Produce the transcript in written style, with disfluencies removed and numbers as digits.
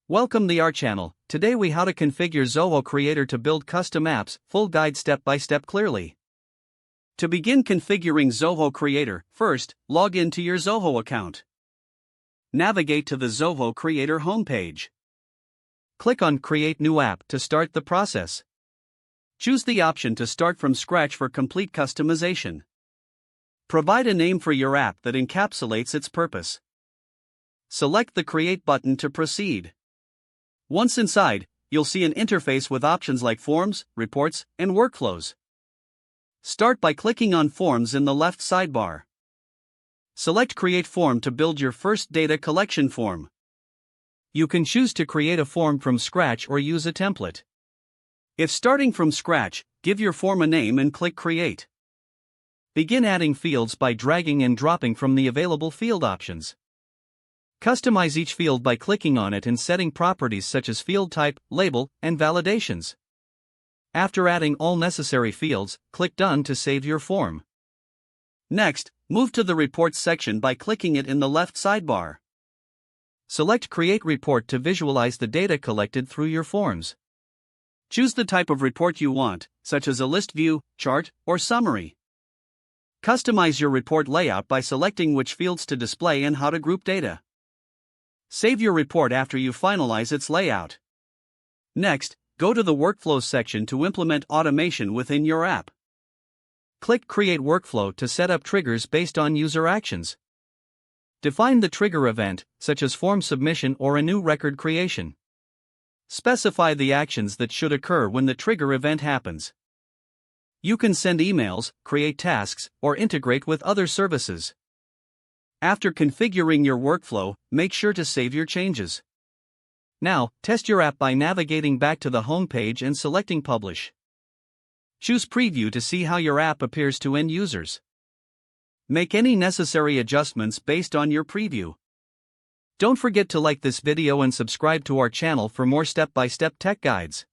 Welcome to our channel. Today we how to configure Zoho Creator to build custom apps, full guide step by step clearly. To begin configuring Zoho Creator, first, log into your Zoho account. Navigate to the Zoho Creator homepage. Click on Create New App to start the process. Choose the option to start from scratch for complete customization. Provide a name for your app that encapsulates its purpose. Select the Create button to proceed. Once inside, you'll see an interface with options like Forms, Reports, and Workflows. Start by clicking on Forms in the left sidebar. Select Create Form to build your first data collection form. You can choose to create a form from scratch or use a template. If starting from scratch, give your form a name and click Create. Begin adding fields by dragging and dropping from the available field options. Customize each field by clicking on it and setting properties such as field type, label, and validations. After adding all necessary fields, click Done to save your form. Next, move to the Reports section by clicking it in the left sidebar. Select Create Report to visualize the data collected through your forms. Choose the type of report you want, such as a list view, chart, or summary. Customize your report layout by selecting which fields to display and how to group data. Save your report after you finalize its layout. Next, go to the Workflows section to implement automation within your app. Click Create Workflow to set up triggers based on user actions. Define the trigger event, such as form submission or a new record creation. Specify the actions that should occur when the trigger event happens. You can send emails, create tasks, or integrate with other services. After configuring your workflow, make sure to save your changes. Now, test your app by navigating back to the home page and selecting Publish. Choose Preview to see how your app appears to end users. Make any necessary adjustments based on your preview. Don't forget to like this video and subscribe to our channel for more step-by-step tech guides.